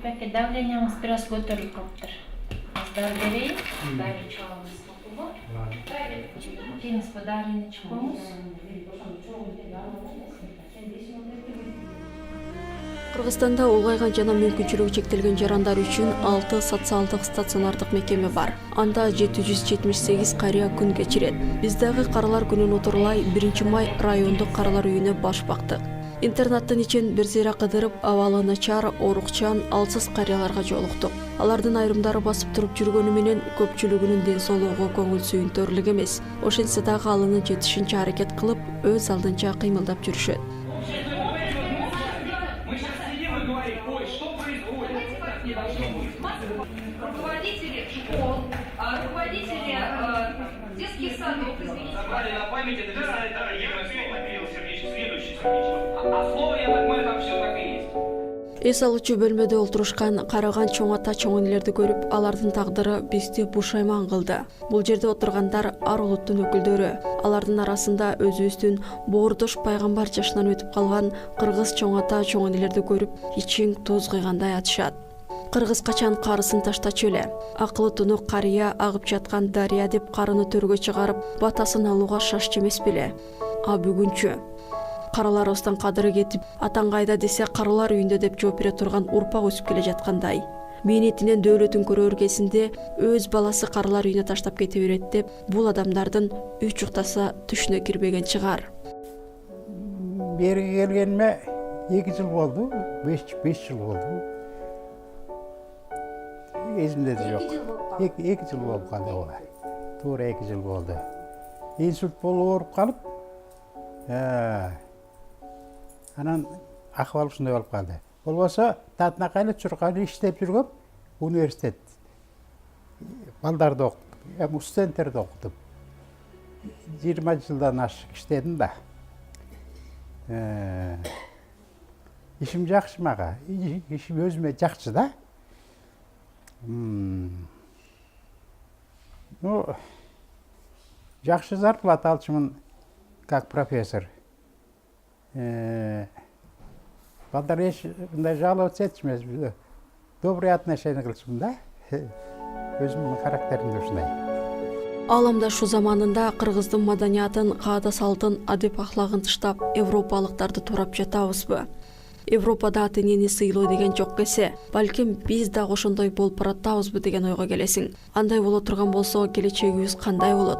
Belki давлениеңіз biraz көтеріліп қалыптыр. Дәрі берейін, дәрі чалыңыз. Теңіз по дәріні чықыңыз. Кыргызстанда улгайган жана мүмкүнчүлүгү чектелген жарандар үчүн 6 социалдык стационардык мекеме бар. Анда 778 карыя күн кечирет. Биз дагы каралар күнүн отурлай 1 май райондук каралар үйүнө баш бактык. Интернаттын ичин бир зыйра кыдырып, абалы начар, оорукчан, алсыз карыяларга жолуктук. Алардын айрымдары басып туруп жүргөнү менен көпчүлүгүнүн ден соолугу көңүл сүйүнтөрлүк эмес. Ошентсе дагы алынын жетишинче аракет кылып, өз алдынча кыймылдап жүрүшөт. Руководители школ, руководители детских садов, извините. Забрали на память, это следующий. А слово, я так понимаю, там все так и есть. Эс алуучу бөлмөдө олтурушкан караган чоң ата чоң энелерди көрүп, алардын тагдыры бизди бушайман кылды. Бул жерде отургандар ар улуттун өкүлдөрү. Алардын арасында өзүбүздүн боордош пайгамбар жашынан өтүп калган кыргыз чоң ата чоң энелерди көрүп, ичиң туз кыйгандай атышат. Кыргыз качан карысын таштачу эле. Акылы тунук карыя агып жаткан дарыя деп карыны төргө чыгарып, батасын алууга шашчу эмес беле. А бүгүнчү караларыбыздан кадыры кетип, атаң кайда десе каралар үйүндө деп жооп бере турган урпак өсүп келе жаткандай. Мээнетинен дөөлөтүн көрөр кезинде өз баласы каралар үйүнө таштап кете берет деп, бул адамдардын үч уктаса түшүнө кирбеген чыгар. Берге келгениме 2 жыл болду, 5 жыл болду. Эсимде жок. 2 жыл болуп калды ооба. Туура 2 жыл болду. Инсульт болуп ооруп калып, анан акыбал ушундай болуп калды. Болбосо Татнакайлы Чуркайда иштеп жүргөм, университет. Балдарды окуттум, студенттерди окуттум. 20 жылдан ашык иштедим да. Ишим жакшы мага, ишим өзүмө жакшы да. Ну, жакшы зарплата алчумун как профессор. Балдар мындай жаловаться этишмес, добрый отношение кылчумун да. Өзүмдүн характеримде ушундай. Ааламдашу заманында кыргыздын маданиятын, каада салтын, адеп ахлагын тыштап, европалыктарды турап жатабызбы? Европада ата-энени сыйлоо деген жок кесе, балким биз да ошондой болуп баратабызбы деген ойго келесиң. Андай боло турган болсо, келечегибиз кандай болот?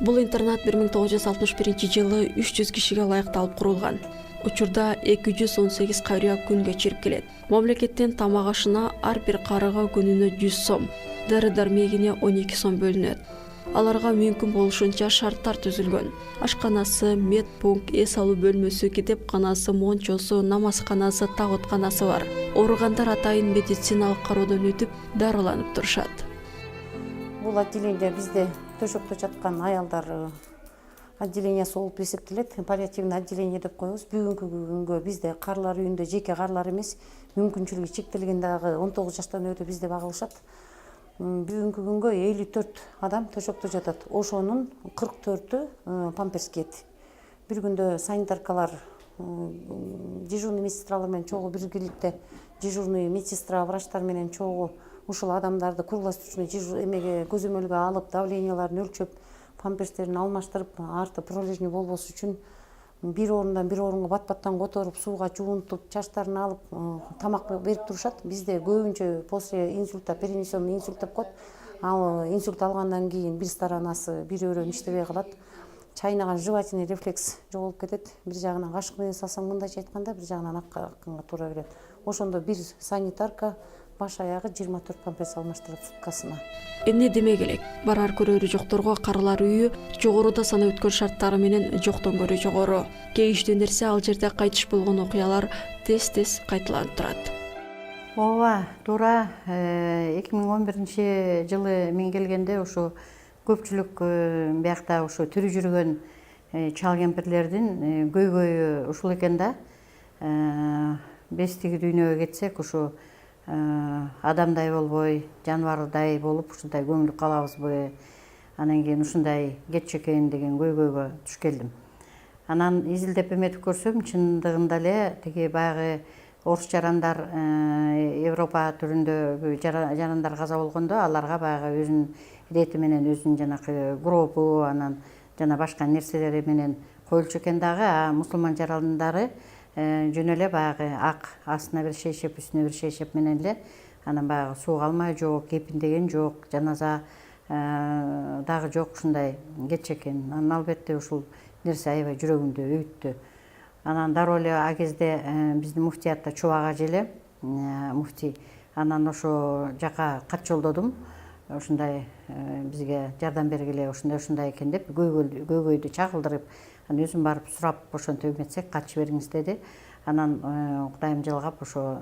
Бул интернат 1961 жылы 300 кишиге ылайыкталып курулган. Учурда 218 карыя күн кечирип келет. Мамлекеттен тамак ашына ар бир карыга күнүнө 100 сом, дары-дармегине 12 сом бөлүнөт. Аларга мүмкүн болушунча шарттар түзүлгөн. Ашканасы, медпункт, эс алуу бөлмөсү, китепканасы, мончосу, намазканасы, тагытканасы бар. Ооругандар атайын медициналык кароодон өтүп, дарыланып турушат. Бул отделение бизде төшөктө жаткан аялдар отделениясы болуп эсептелет. Паллиативный отделение деп коебуз. Бүгүнкү күнгө бизде карлар үйүндө жеке карлар эмес, мүмкүнчүлүгү чектелген дагы 19 жаштан өтө бизде багылышат. Бүгүнкү күнгө 54 адам төшөктө жатат. Ошонун 44-ü памперс кийет. Бир күндө санитаркалар, дежурный медсестралар менен чогуу биргеликте дежурный медсестра, врачтар менен чогуу ушул адамдарды круглосуточный эмеге көзөмөлгө алып, давленияларын өлчөп, памперстерин алмаштырып, арты пролежни болбош үчүн бир орундан бир орунга бат-баттан которуп, сууга жуунтуп, чачтарын алып, тамак берип турушат. Бизде көбүнчө после инсульта, перенесенный инсульт деп коет. Ал инсульт алгандан кийин бир сторонасы бир өрөөн иштебей калат. Чайнаган жевательный рефлекс жоголуп кетет. Бир жагынан кашык менен салсаң мындайча айтканда, бир жагынан акканга туура келет. Ошондо бир санитарка баш аягы 24 памперс алмаштырат суткасына. Эмне деме керек? Барар көрөрү жокторго карылар үйү жогоруда санап өткөн шарттары менен жоктон көрө жогору. Кейиштүү нерсе ал жерде кайтыш болгон окуялар тез-тез кайталанып турат. Ооба, туура 2011 жылы мен келгенде ушу көпчүлүк биякта ушу тирүү жүргөн чал кемпирлердин көйгөйү ушул экен да. Бестиги дүйнөгө кетсек ушу адамдай болбой, жаныбардай болуп ушундай көңүл калабызбы, анан кийин ушундай кетчү экен деген көйгөйгө туш келдим. Анан изилдеп эметип көрсөм, чындыгында эле тиги баягы орус жарандар Европа түрүндө жарандар каза болгондо аларга баягы өзүнүн ирети менен өзүнүн жанакы гробу, анан жана башка нерселери менен коюлчу экен дагы, а мусулман жарандары жөн эле баягы ак астына бир шейшеп, үстүнө бир шейшеп менен эле анан баягы суу калмай жок, кепиндеген жок, жаназа дагы жок, ушундай кетчү экен. Анан албетте ушул нерсе аябай жүрөгүмдү өйүттү. Анан дароо эле а кезде биздин муфтиятта Чубак ажы эле муфтий. Анан ошо жака кат жолдодум. Ушундай бизге жардам бергиле, ушундай экен деп көйгөйдү чагылдырып, анан өзүм барып сурап, ошентип эметсек катчы бериңиз деди. Анан Кудайым жалгап ошо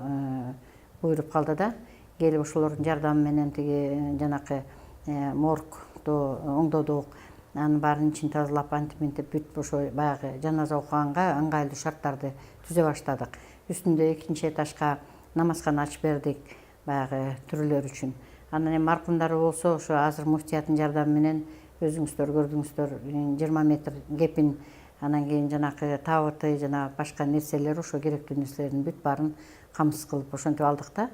буйруп калды да. Келип ошолордун жардамы менен тиги жанакы моргду оңдодук. Анын баарын ичин тазалап, антиминтип бүтүп ошо баягы жаназа окуганга ыңгайлуу шарттарды түзө баштадык. Үстүндө экинчи этажга намазкана ачып бердик баягы тирүүлөр үчүн. Анан эми маркумдар болсо ошо азыр муфтияттын жардамы менен өзүңүздөр көрдүңүздөр 20 метр кепин, анан кийин жанакы табыты жана башка нерселер, ошо керектүү нерселердин бүт баарын камсыз кылып ошентип алдык да.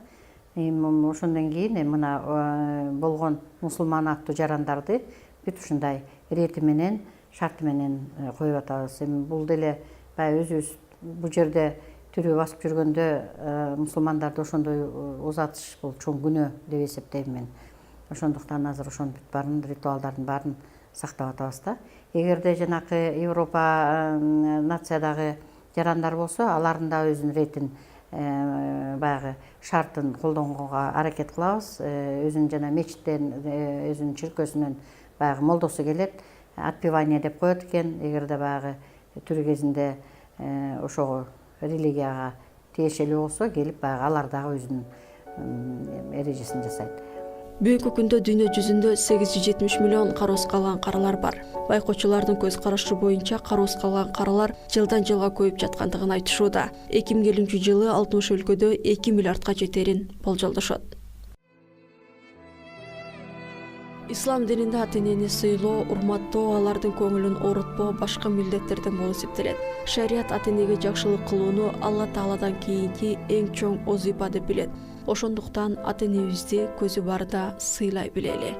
Эми ошондон кийин мына болгон мусулман аттуу жарандарды бүт ушундай ирети менен, шарты менен коюп атабыз. Эми бул деле баягы өзүбүз бул жерде тирүү басып жүргөндө мусулмандарды ошондой узатыш бул чоң күнөө деп эсептейм мен. Ошондуктан азыр ошонун бүт баарын ритуалдардын баарын сактап атабыз да. Эгерде жанакы Европа нациядагы жарандар болсо, алардын да өзүнүн иретин баягы шартын колдонгонго аракет кылабыз. Өзүнүн жана мечиттен, өзүнүн чиркөөсүнөн баягы молдосу келет, отпевание деп коет экен. Эгерде баягы тирүү кезинде ошого религияга тиешелүү болсо, келип баягы алар дагы өзүнүн эрежесин жасайт. Бүгүнкү күндө дүйнө жүзүндө 870 миллион кароосуз калган каралар бар. Байкоочулардын көз карашы боюнча кароосуз калган каралар жылдан жылга көбөйүп жаткандыгын айтышууда. 2020 жылы 60 өлкөдө 2 миллиардка жетерин болжолдошот. Ислам дининде ата-энени сыйлоо, урматтоо, алардын көңүлүн оорутпоо башкы милдеттерден болуп эсептелет. Шарият ата-энеге жакшылык кылууну Алла Тааладан кийинки эң чоң озипа деп билет. Ошондуктан ата-энебизди көзү барда сыйлай билели.